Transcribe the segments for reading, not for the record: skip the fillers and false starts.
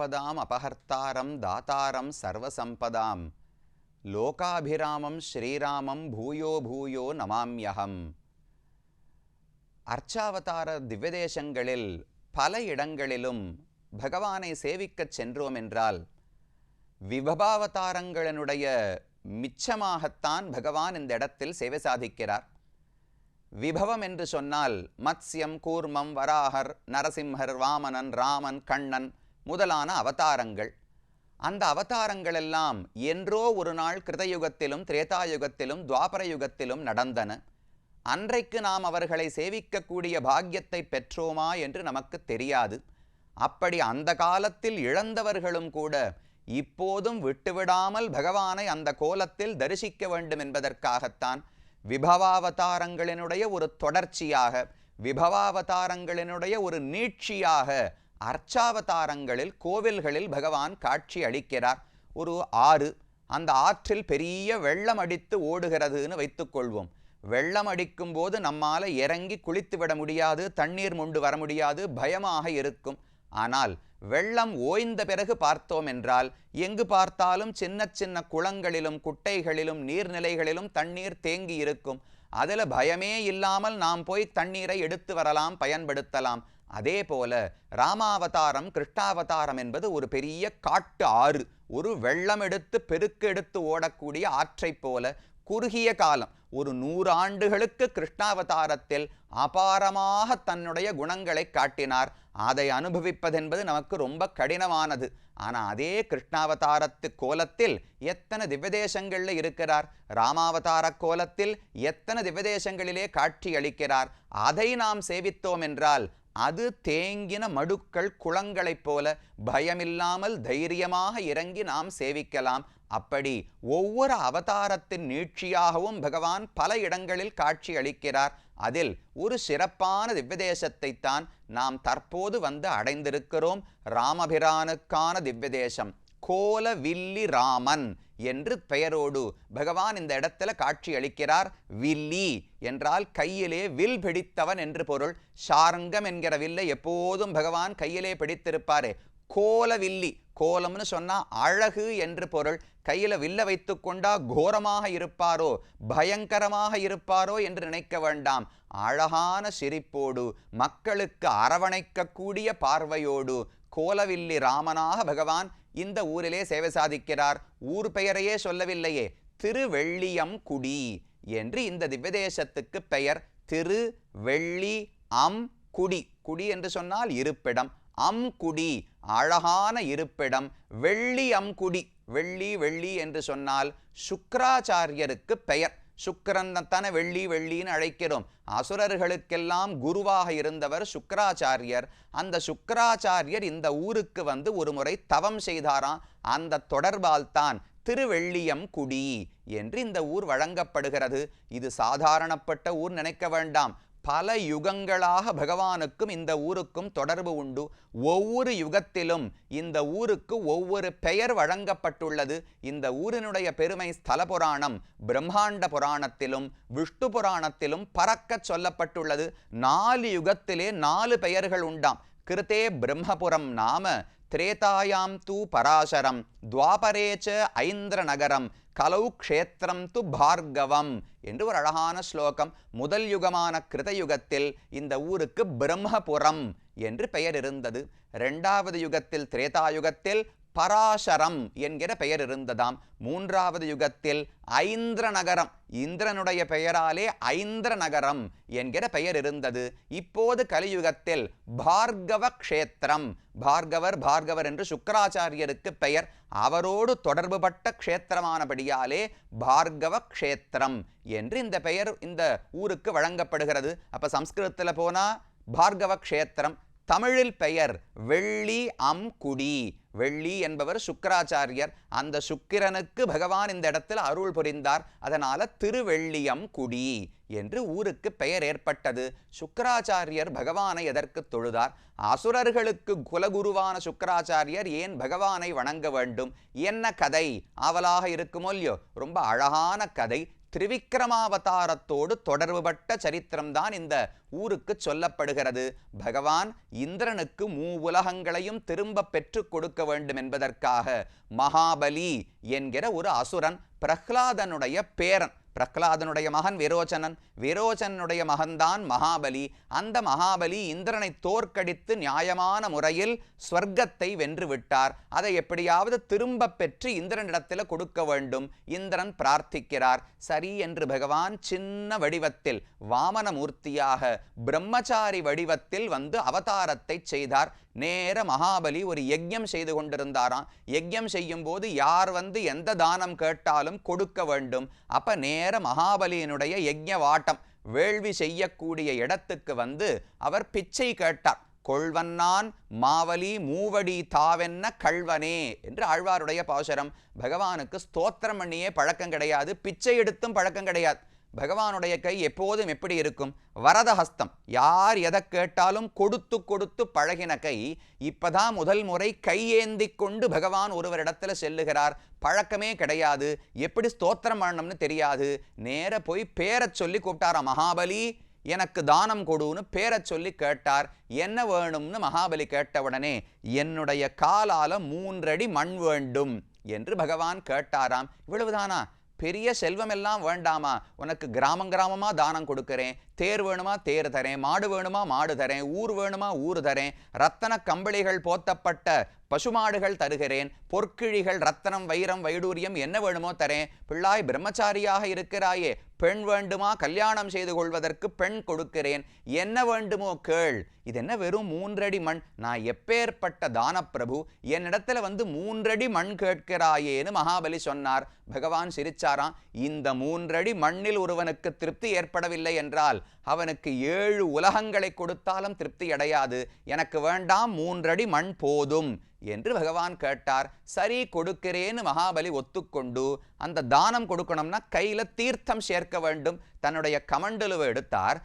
ஆபதாம் அபஹர்த்தாரம் தாத்தாரம் சர்வசம்பதாம் லோகாபிராமம் ஸ்ரீராமம் பூயோ பூயோ நமாம்யகம். அர்ச்சாவதார திவ்யதேசங்களில் பல இடங்களிலும் பகவானை சேவிக்கச் சென்றோம் என்றால் விபவாவதாரங்களினுடைய மிச்சமாகத்தான் பகவான் இந்த இடத்தில் சேவை சாதிக்கிறார். விபவம் என்று சொன்னால் மத்ஸ்யம், கூர்மம், வராகர், நரசிம்ஹர், வாமனன், ராமன், கண்ணன் முதலான அவதாரங்கள். அந்த அவதாரங்களெல்லாம் என்றோ ஒரு நாள் கிருதயுகத்திலும் திரேதாயுகத்திலும் துவாபர யுகத்திலும் நடந்தன. அன்றைக்கு நாம் அவர்களை சேவிக்கக்கூடிய பாக்கியத்தை பெற்றோமா என்று நமக்கு தெரியாது. அப்படி அந்த காலத்தில் இழந்தவர்களும் கூட இப்போதும் விட்டுவிடாமல் பகவானை அந்த கோலத்தில் தரிசிக்க வேண்டும் என்பதற்காகத்தான் விபவாவதாரங்களினுடைய ஒரு தொடர்ச்சியாக, விபவாவதாரங்களினுடைய ஒரு நீட்சியாக அர்ச்சாவதாரங்களில் கோவில்களில் பகவான் காட்சி அளிக்கிறார். ஒரு ஆறு, அந்த ஆற்றில் பெரிய வெள்ளம் அடித்து ஓடுகிறதுன்னு வைத்துக்கொள்வோம். வெள்ளம் அடிக்கும் போது நம்மால் இறங்கி குளித்து விட முடியாது, தண்ணீர் மொண்டு வர முடியாது, பயமாக இருக்கும். ஆனால் வெள்ளம் ஓய்ந்த பிறகு பார்த்தோம் என்றால் எங்கு பார்த்தாலும் சின்ன சின்ன குளங்களிலும் குட்டைகளிலும் நீர்நிலைகளிலும் தண்ணீர் தேங்கி இருக்கும். அதில் பயமே இல்லாமல் நாம் போய் தண்ணீரை எடுத்து வரலாம், பயன்படுத்தலாம். அதே போல ராமாவதாரம் கிருஷ்ணாவதாரம் என்பது ஒரு பெரிய காட்டு ஆறு, ஒரு வெள்ளம் எடுத்து பெருக்கு எடுத்து ஓடக்கூடிய ஆற்றை போல குறுகிய காலம், ஒரு 100 ஆண்டுகளுக்கு கிருஷ்ணாவதாரத்தில் அபாரமாக தன்னுடைய குணங்களை காட்டினார். அதை அனுபவிப்பதென்பது நமக்கு ரொம்ப கடினமானது. ஆனால் அதே கிருஷ்ணாவதாரத்து கோலத்தில் எத்தனை திவ்யதேசங்களில் இருக்கிறார், ராமாவதார கோலத்தில் எத்தனை திவ்யதேசங்களிலே காட்சி அளிக்கிறார். அதை நாம் சேவித்தோம் என்றால் அது தேங்கின மடுக்கள் குளங்களைப் போல பயமில்லாமல் தைரியமாக இறங்கி நாம் சேவிக்கலாம். அப்படி ஒவ்வொரு அவதாரத்தின் நீட்சியாகவும் பகவான் பல இடங்களில் காட்சி அளிக்கிறார். அதில் ஒரு சிறப்பான திவ்யதேசத்தைத்தான் நாம் தற்போது வந்து அடைந்திருக்கிறோம். ராமபிரானுக்கான திவ்யதேசம் கோலவில்லி ராமன் என்று பெயரோடு பகவான் இந்த இடத்துல காட்சி அளிக்கிறார். வில்லி என்றால் கையிலே வில் பிடித்தவன் என்று பொருள். ஷார்ங்கம் என்கிற வில்லை எப்போதும் பகவான் கையிலே பிடித்திருப்பாரே. கோலவில்லி, கோலம்னு சொன்னா அழகு என்று பொருள். கையில வில்ல வைத்து கொண்டா கோரமாக இருப்பாரோ, பயங்கரமாக இருப்பாரோ என்று நினைக்க வேண்டாம். அழகான சிரிப்போடு, மக்களுக்கு அரவணைக்கக்கூடிய பார்வையோடு கோலவில்லி ராமனாக பகவான் இந்த ஊரிலே சேவை சாதிக்கிறார். ஊர் பெயரையே சொல்லவில்லையே, திருவெள்ளியம்குடி என்று இந்த திவ்யதேசத்துக்கு பெயர். திருவெள்ளி அம் குடி, குடி என்று சொன்னால் இருப்பிடம், அம்குடி அழகான இருப்பிடம். வெள்ளி அம்குடி, வெள்ளி வெள்ளி என்று சொன்னால் சுக்கிராச்சாரியருக்கு பெயர். சுக்கிரன் தானே வெள்ளி வெள்ளின்னு அழைக்கிறோம். அசுரர்களுக்கெல்லாம் குருவாக இருந்தவர் சுக்கிராச்சாரியர். அந்த சுக்கிராச்சாரியர் இந்த ஊருக்கு வந்து ஒரு முறை தவம் செய்தாராம். அந்த தொடர்பால் தான் திருவெள்ளியம்குடி என்று இந்த ஊர் வழங்கப்படுகிறது. இது சாதாரணப்பட்ட ஊர் நினைக்க வேண்டாம். பல யுகங்களாக பகவானுக்கும் இந்த ஊருக்கும் தொடர்பு உண்டு. ஒவ்வொரு யுகத்திலும் இந்த ஊருக்கு ஒவ்வொரு பெயர் வழங்கப்பட்டுள்ளது. இந்த ஊரினுடைய பெருமை ஸ்தல புராணம், பிரம்மாண்ட புராணத்திலும் விஷ்ணு புராணத்திலும் பறக்கச் சொல்லப்பட்டுள்ளது. 4 யுகத்திலே 4 பெயர்கள் உண்டாம். கிருத்தே பிரம்மபுரம் நாம, திரேதாயாம் தூ பராசரம், துவாபரேச்ச ஐந்திர நகரம், கலௌ க்ஷேத்திரம் து பார்கவம் என்று ஒரு அழகான ஸ்லோகம். முதல் யுகமான கிருதயுகத்தில் இந்த ஊருக்கு பிரம்மபுரம் என்று பெயர் இருந்தது. 2வது யுகத்தில் திரேதாயுகத்தில் பராசரம் என்கிற பெயர் இருந்ததாம். 3வது யுகத்தில் ஐந்திர நகரம், இந்திரனுடைய பெயராலே ஐந்திர நகரம் என்கிற பெயர் இருந்தது. இப்போது கலியுகத்தில் பார்கவ க்ஷேத்திரம், பார்கவர் என்று சுக்கிராச்சாரியருக்கு பெயர். அவரோடு தொடர்புபட்ட க்ஷேத்திரமானபடியாலே பார்கவ க்ஷேத்திரம் என்று இந்த பெயர் இந்த ஊருக்கு வழங்கப்படுகிறது. அப்ப சம்ஸ்கிருதத்தில் போனா பார்கவ க்ஷேத்திரம், தமிழில் பெயர் வெள்ளி அம்குடி. வெள்ளி என்பவர் சுக்கிராச்சாரியர். அந்த சுக்கிரனுக்கு பகவான் இந்த இடத்தில் அருள் புரிந்தார். அதனால திருவெள்ளியம்குடி என்று ஊருக்கு பெயர் ஏற்பட்டது. சுக்கிராச்சாரியர் பகவானை எதற்கு தொழுதார்? அசுரர்களுக்கு குலகுருவான சுக்கிராச்சாரியர் ஏன் பகவானை வணங்க வேண்டும்? என்ன கதை? ஆவலாக இருக்குமோ இல்லையோ? ரொம்ப அழகான கதை. திரிவிக்ரமாவதாரத்தோடு தொடர்புபட்ட சரித்திரம்தான் இந்த ஊருக்கு சொல்லப்படுகிறது. பகவான் இந்திரனுக்கு மூவுலகங்களையும் திரும்ப பெற்று கொடுக்க வேண்டும் என்பதற்காக மகாபலி என்கிற ஒரு அசுரன், பிரஹ்லாதனுடைய பேரன், பிரஹ்லாதனுடைய மகன் விரோச்சனன், விரோச்சனுடைய மகன்தான் மகாபலி. அந்த மகாபலி இந்திரனை தோற்கடித்து நியாயமான முறையில் ஸ்வர்க்கத்தை வென்று விட்டார். அதை எப்படியாவது திரும்ப பெற்று இந்திரனிடத்தில் கொடுக்க வேண்டும். இந்திரன் பிரார்த்திக்கிறார். சரி என்று பகவான் சின்ன வடிவத்தில் வாமனமூர்த்தியாக பிரம்மச்சாரி வடிவத்தில் வந்து அவதாரத்தை செய்தார். நேர மகாபலி ஒரு யஜ்யம் செய்து கொண்டிருந்தாராம். யஜ்யம் செய்யும் போது யார் வந்து எந்த தானம் கேட்டாலும் கொடுக்க வேண்டும். அப்ப நேர மகாபலியினுடைய யஜ்ய வாட்டம் வேள்வி செய்யக்கூடிய இடத்துக்கு வந்து அவர் பிச்சை கேட்டார். கொள்வன்னான் மாவலி மூவடி தாவென்ன கள்வனே என்று ஆழ்வாருடைய பாசுரம். பகவானுக்கு ஸ்தோத்திரம் பண்ணியே பழக்கம் கிடையாது, பிச்சை எடுத்தும் பழக்கம் கிடையாது. பகவானுடைய கை எப்போதும் எப்படி இருக்கும்? வரதஹஸ்தம். யார் எதை கேட்டாலும் கொடுத்து கொடுத்து பழகின கை. இப்பதான் முதல் முறை கையேந்தி கொண்டு பகவான் ஒருவரிடத்துல செல்லுகிறார். பழக்கமே கிடையாது. எப்படி ஸ்தோத்திரம் பண்ணணும்னு தெரியாது. நேர போய் பேரச் சொல்லி கூப்பிட்டாராம். மகாபலி எனக்கு தானம் கொடுன்னு பேரச் சொல்லி கேட்டார். என்ன வேணும்னு மகாபலி கேட்ட உடனே என்னுடைய காலால 3 அடி மண் வேண்டும் என்று பகவான் கேட்டாராம். இவ்வளவுதானா? பெரிய செல்வம் எல்லாம் வேண்டாமா? உனக்கு கிராமமா தானம் கொடுக்கிறேன். தேர் வேணுமா தேர் தரேன், மாடு வேணுமா மாடு தரேன், ஊர் வேணுமா ஊர் தரேன், ரத்தன கம்பளிகள் போத்தப்பட்ட பசுமாடுகள் தருகிறேன், பொற்கிழிகள் ரத்தனம் வைரம் வைடூரியம் என்ன வேணுமோ தரேன். பிள்ளாய் பிரம்மச்சாரியாக இருக்கிறாயே, பெண் வேண்டுமா? கல்யாணம் செய்து கொள்வதற்கு பெண் கொடுக்கிறேன். என்ன வேண்டுமோ கேள். இது என்ன வெறும் 3 அடி மண்? நான் எப்பேற்பட்ட தான பிரபு, என்னிடத்துல வந்து 3 அடி மண் கேட்கிறாயேன்னு மகாபலி சொன்னார். பகவான் சிரிச்சாராம். இந்த 3 அடி மண்ணில் ஒருவனுக்கு திருப்தி ஏற்படவில்லை என்றால் அவனுக்கு 7 உலகங்களை கொடுத்தாலும் திருப்தி அடையாது. எனக்கு வேண்டாம், 3 அடி மண் போதும் என்று பகவான் கேட்டார். சரி கொடுக்கிறேன்னு மகாபலி ஒத்துக்கொண்டு அந்த தானம் கொடுக்கணும்னா கையில தீர்த்தம் சேர்க்க வேண்டும். தன்னுடைய கமண்டலுவை எடுத்தார்.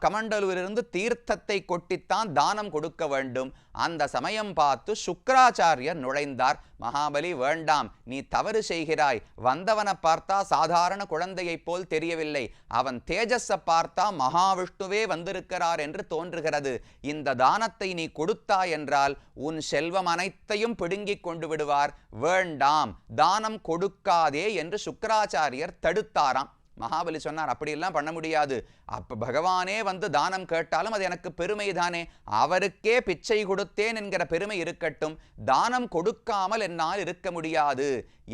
கமண்டலுவிலிருந்து தீர்த்தத்தை கொட்டித்தான் தானம் கொடுக்க வேண்டும். அந்த சமயம் பார்த்து சுக்கிராச்சாரியர் நுழைந்தார். மகாபலி வேண்டாம், நீ தவறு செய்கிறாய். வந்தவனை பார்த்தா சாதாரண குழந்தையைப் போல் தெரியவில்லை. அவன் தேஜஸை பார்த்தா மகாவிஷ்ணுவே வந்திருக்கிறார் என்று தோன்றுகிறது. இந்த தானத்தை நீ கொடுத்தாய் என்றால் உன் செல்வம் அனைத்தையும் பிடுங்கிக் கொண்டு விடுவார். வேண்டாம், தானம் கொடுக்காதே என்று சுக்கிராச்சாரியர் தடுத்தாராம். மகாபலி சொன்னார், அப்படியெல்லாம் பண்ண முடியாது. அப்ப பகவானே வந்து தானம் கேட்டாலும் அது எனக்கு பெருமை தானே. அவருக்கே பிச்சை கொடுத்தேன் என்கிற பெருமை இருக்கட்டும், தானம் கொடுக்காமல் என்னால் இருக்க முடியாது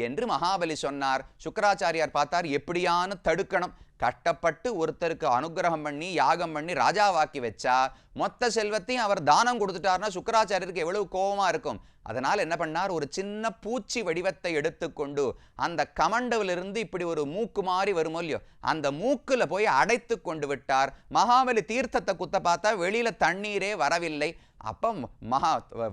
என்று மகாபலி சொன்னார். சுக்கிராச்சாரியார் பார்த்தார், எப்படியானு தடுக்கணும். கட்டப்பட்டு ஒருத்தருக்கு அனுகிரகம் பண்ணி யாகம் பண்ணி ராஜாவாக்கி வச்சா மொத்த செல்வத்தையும் அவர் தானம் கொடுத்துட்டார்னா சுக்கிராச்சாரியருக்கு எவ்வளவு கோபமா இருக்கும். அதனால் என்ன பண்ணார், ஒரு சின்ன பூச்சி வடிவத்தை எடுத்துக்கொண்டு அந்த கமண்டவிலிருந்து இப்படி ஒரு மூக்கு மாறி வருமோ இல்லையோ, அந்த மூக்குல போய் அடைத்து கொண்டு விட்டார். மகாபலி தீர்த்தத்தை குத்த பார்த்தா வெளியில தண்ணீரே வரவில்லை. அப்ப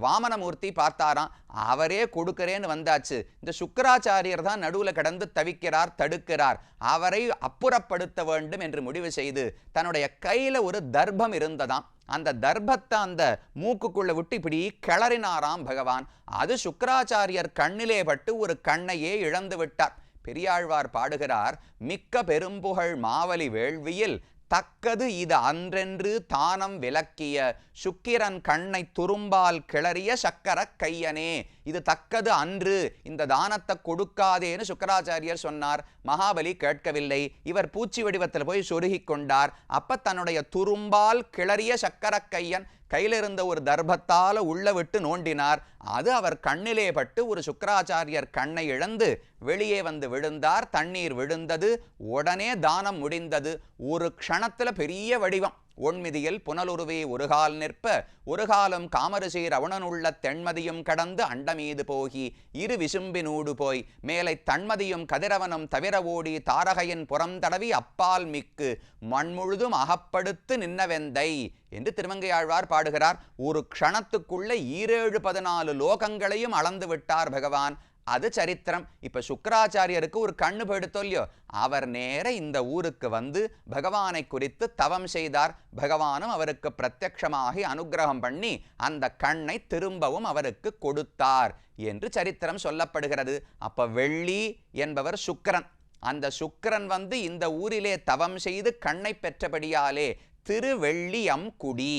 வாமனமூர்த்தி பார்த்தாராம், அவரே கொடுக்கிறேன்னு வந்தாச்சு. இந்த சுக்கிராச்சாரியர் தான் நடுவுல கடந்து தவிக்கிறார், தடுக்கிறார். அவரை அப்புறப்படுத்த வேண்டும் என்று முடிவு செய்து தன்னுடைய கையில ஒரு தர்ப்பம் இருந்ததாம். அந்த தர்ப்பத்தை அந்த மூக்குக்குள்ள விட்டு இப்படி கிளறினாராம் பகவான். அது சுக்கிராச்சாரியர் கண்ணிலே பட்டு ஒரு கண்ணையே இழந்து விட்டார். பெரியாழ்வார் பாடுகிறார், மிக்க பெரும்புகழ் மாவலி வேள்வியில் தக்கது இது அன்றென்று தானம் விளக்கிய சுக்கிரன் கண்ணை துரும்பால் கிளறிய சக்கர கையனே. இது தக்கது அன்று, இந்த தானத்தை கொடுக்காதேன்னு சுக்கிராச்சாரியர் சொன்னார். மகாபலி கேட்கவில்லை. இவர் பூச்சி வடிவத்தில் போய் சொருகி கொண்டார். அப்ப தன்னுடைய துரும்பால் கிளறிய சக்கர கையன் கையிலிருந்த ஒரு தர்ப்பத்தால உள்ள விட்டு நோண்டினார். அது அவர் கண்ணிலே பட்டு ஒரு சுக்கிராச்சாரியர் கண்ணை இழந்து வெளியே வந்து விழுந்தார். தண்ணீர் விழுந்தது. உடனே தானம் முடிந்தது. ஒரு க்ஷணத்துல பெரிய வடிவம். ஒன்மிதியில் புனலுருவே ஒருகால் நிற்ப ஒரு காலம் காமருசீர் அவனனுள்ள தென்மதியும் கடந்து அண்டமீது போகி இரு விசும்பினூடு போய் மேலை தன்மதியும் கதிரவனும் தவிர ஓடி தாரகையின் புறம் தடவி அப்பால் மிக்கு மண்முழுதும் அகப்படுத்து நின்னவெந்தை என்று திருமங்கையாழ்வார் பாடுகிறார். ஒரு க்ஷணத்துக்குள்ள 14 லோகங்களையும் அளந்து விட்டார் பகவான். அது சரித்திரம். இப்ப சுக்கிராச்சாரியருக்கு ஒரு கண்ணு போயிடுத்தோ இல்லையோ, அவர் நேர இந்த ஊருக்கு வந்து பகவானை குறித்து தவம் செய்தார். பகவானும் அவருக்கு பிரத்யக்ஷமாகி அனுகிரகம் பண்ணி அந்த கண்ணை திரும்பவும் அவருக்கு கொடுத்தார் என்று சரித்திரம் சொல்லப்படுகிறது. அப்ப வெள்ளி என்பவர் சுக்கிரன், அந்த சுக்கிரன் வந்து இந்த ஊரிலே தவம் செய்து கண்ணை பெற்றபடியாலே திருவெள்ளியங்குடி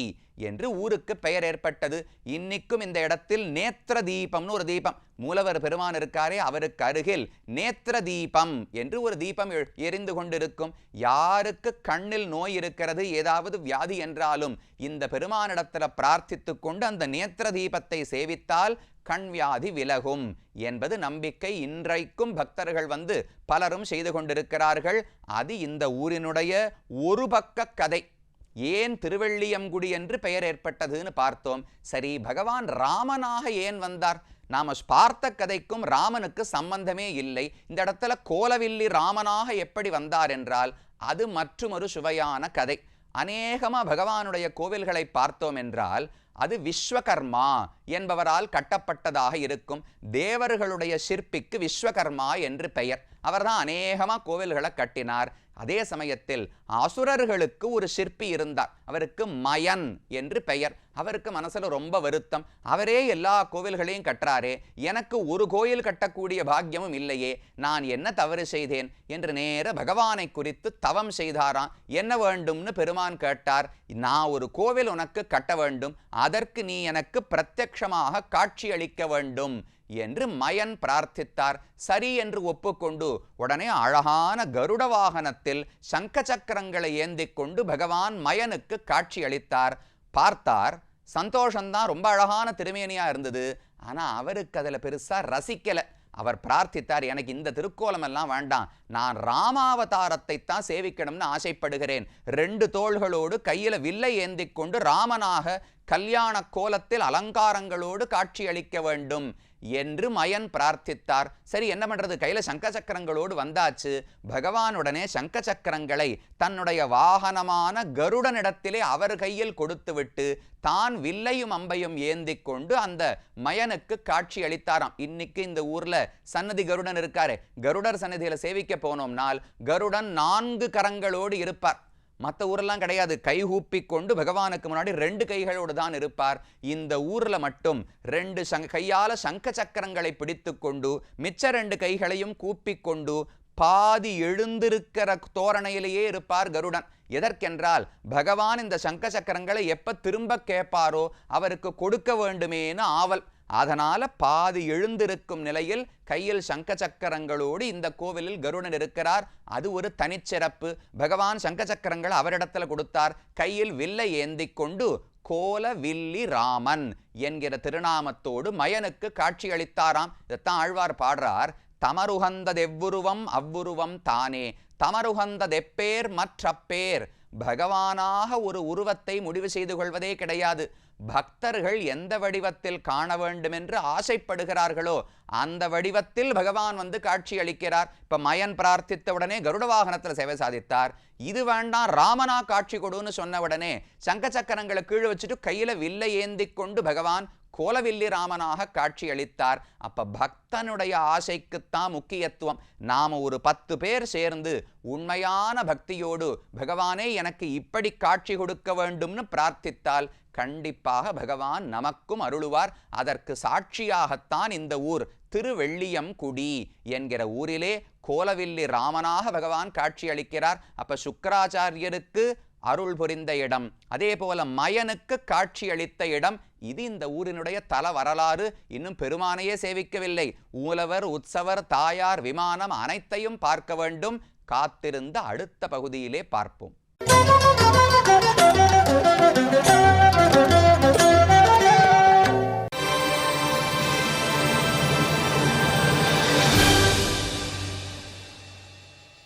என்று ஊருக்கு பெயர் ஏற்பட்டது. இன்னைக்கும் இந்த இடத்தில் நேத்திர தீபம்னு ஒரு தீபம், மூலவர் பெருமான் இருக்காரே அவருக்கு அருகில் நேத்திர தீபம் என்று ஒரு தீபம் எரிந்து கொண்டிருக்கும். யாருக்கு கண்ணில் நோய் இருக்கிறது, ஏதாவது வியாதி என்றாலும் இந்த பெருமானிடத்துல பிரார்த்தித்து கொண்டு அந்த நேத்திர தீபத்தை சேவித்தால் கண் வியாதி விலகும் என்பது நம்பிக்கை. இன்றைக்கும் பக்தர்கள் வந்து பலரும் செய்து கொண்டிருக்கிறார்கள். அது இந்த ஊரினுடைய ஒரு பக்க கதை. ஏன் திருவெள்ளியங்குடி என்று பெயர் ஏற்பட்டதுன்னு பார்த்தோம். சரி, பகவான் ராமனாக ஏன் வந்தார்? நாம பார்த்த கதைக்கும் ராமனுக்கு சம்பந்தமே இல்லை. இந்த இடத்துல கோலவில்லி ராமனாக எப்படி வந்தார் என்றால் அது மற்றுமொரு சுவையான கதை. அநேகமா பகவானுடைய கோவில்களை பார்த்தோம் என்றால் அது விஸ்வகர்மா என்பவரால் கட்டப்பட்டதாக இருக்கும். தேவர்களுடைய சிற்பிக்கு விஸ்வகர்மா என்று பெயர். அவர்தான் அநேகமா கோவில்களை கட்டினார். அதே சமயத்தில் அசுரர்களுக்கு ஒரு சிற்பி இருந்தார், அவருக்கு மயன் என்று பெயர். அவருக்கு மனசுல ரொம்ப வருத்தம், அவரே எல்லா கோவில்களையும் கட்டுறாரே, எனக்கு ஒரு கோயில் கட்டக்கூடிய பாக்கியமும் இல்லையே, நான் என்ன தவறு செய்தேன் என்று நேர பகவானை குறித்து தவம் செய்தாராம். என்ன வேண்டும்னு பெருமான் கேட்டார். நான் ஒரு கோவில் உனக்கு கட்ட வேண்டும், அதற்கு நீ எனக்கு பிரத்யக்ஷமாக காட்சி அளிக்க வேண்டும் என்று மயன் பிரார்த்தித்தார். சரி என்று ஒப்புக்கொண்டு உடனே அழகான கருட வாகனத்தில் சங்க சக்கரங்களை ஏந்தி கொண்டு பகவான் மயனுக்கு காட்சி அளித்தார். பார்த்தார், சந்தோஷம்தான், ரொம்ப அழகான திருமேனியா இருந்தது. ஆனா அவருக்கு அதுல பெருசா ரசிக்கல. அவர் பிரார்த்தித்தார், எனக்கு இந்த திருக்கோலம் எல்லாம் வேண்டாம், நான் ராமாவதாரத்தை தான் சேவிக்கணும்னு ஆசைப்படுகிறேன். 2 தோள்களோடு கையில வில்லை ஏந்தி கொண்டு ராமனாக கல்யாண கோலத்தில் அலங்காரங்களோடு காட்சி அளிக்க வேண்டும் என்று மயன் பிரார்த்தித்தார். சரி, என்ன பண்றது, கையில சங்க சக்கரங்களோடு வந்தாச்சு. பகவானுடனே சங்க சக்கரங்களை தன்னுடைய வாகனமான கருடனிடத்திலே அவர் கையில் கொடுத்துவிட்டு தான் வில்லையும் அம்பையும் ஏந்தி கொண்டு அந்த மயனுக்கு காட்சி அளித்தாராம். இன்னைக்கு இந்த ஊர்ல சன்னதி கருடன் இருக்காரு, கருடர் சன்னதியில சேவிக்க போனோம்னால் கருடன் 4 கரங்களோடு இருப்பார். மற்ற ஊரெல்லாம் கிடையாது, கைகூப்பி கொண்டு பகவானுக்கு முன்னாடி 2 கைகளோடு தான் இருப்பார். இந்த ஊர்ல மட்டும் 2 கையால சங்க சக்கரங்களை பிடித்து கொண்டு மிச்ச 2 கைகளையும் கூப்பிக்கொண்டு பாதி எழுந்திருக்கிற தோரணையிலேயே இருப்பார் கருடன். எதற்கென்றால் பகவான் இந்த சங்க சக்கரங்களை எப்ப திரும்ப கேட்பாரோ அவருக்கு கொடுக்க வேண்டுமேனு ஆவல். அதனால பாதி எழுந்திருக்கும் நிலையில் கையில் சங்க சக்கரங்களோடு இந்த கோவிலில் கருடன் இருக்கிறார். அது ஒரு தனிச்சிறப்பு. பகவான் சங்க சக்கரங்கள் அவரிடத்துல கொடுத்தார். கையில் வில்லை ஏந்தி கொண்டு கோலவில்லி ராமன் என்கிற திருநாமத்தோடு மயனுக்கு காட்சி அளித்தாராம். இதைத்தான் ஆழ்வார் பாடுறார். தமருகந்ததெவ்வுருவம் அவ்வுருவம் தானே, தமருகந்ததெப்பேர் மற்றப்பேர். பகவானாக ஒரு உருவத்தை முடிவு செய்து கொள்வதே கிடையாது. பக்தர்கள் எந்த வடிவத்தில் காண வேண்டும் என்று ஆசைப்படுகிறார்களோ அந்த வடிவத்தில் பகவான் வந்து காட்சி அளிக்கிறார். இப்ப மயன் பிரார்த்தித்த உடனே கருட வாகனத்தில் சேவை சாதித்தார். இது வேண்டாம், ராமனா காட்சி கொடுன்னு சொன்ன உடனே சங்க சக்கரங்களை கீழே வச்சுட்டு கையில வில்லை ஏந்தி கொண்டு பகவான் கோலவில்லி ராமனாக காட்சி அளித்தார். அப்ப பக்தனுடைய ஆசைக்குத்தான் முக்கியத்துவம். நாம ஒரு 10 பேர் சேர்ந்து உண்மையான பக்தியோடு பகவானே எனக்கு இப்படி காட்சி கொடுக்க வேண்டும்னு பிரார்த்தித்தால் கண்டிப்பாக பகவான் நமக்கும் அருளுவார். அதற்கு சாட்சியாகத்தான் இந்த ஊர் திருவெள்ளியங்குடி என்கிற ஊரிலே கோலவில்லி ராமனாக பகவான் காட்சி அளிக்கிறார். அப்ப சுக்கராச்சாரியருக்கு அருள் புரிந்த இடம், அதே போல மயனுக்கு காட்சி அளித்த இடம். இது இந்த ஊரினுடைய தல வரலாறு. இன்னும் பெருமானையே சேவிக்கவில்லை. மூலவர், உற்சவர், தாயார், விமானம் அனைத்தையும் பார்க்க வேண்டும். காத்திருந்த அடுத்த பகுதியிலே பார்ப்போம்.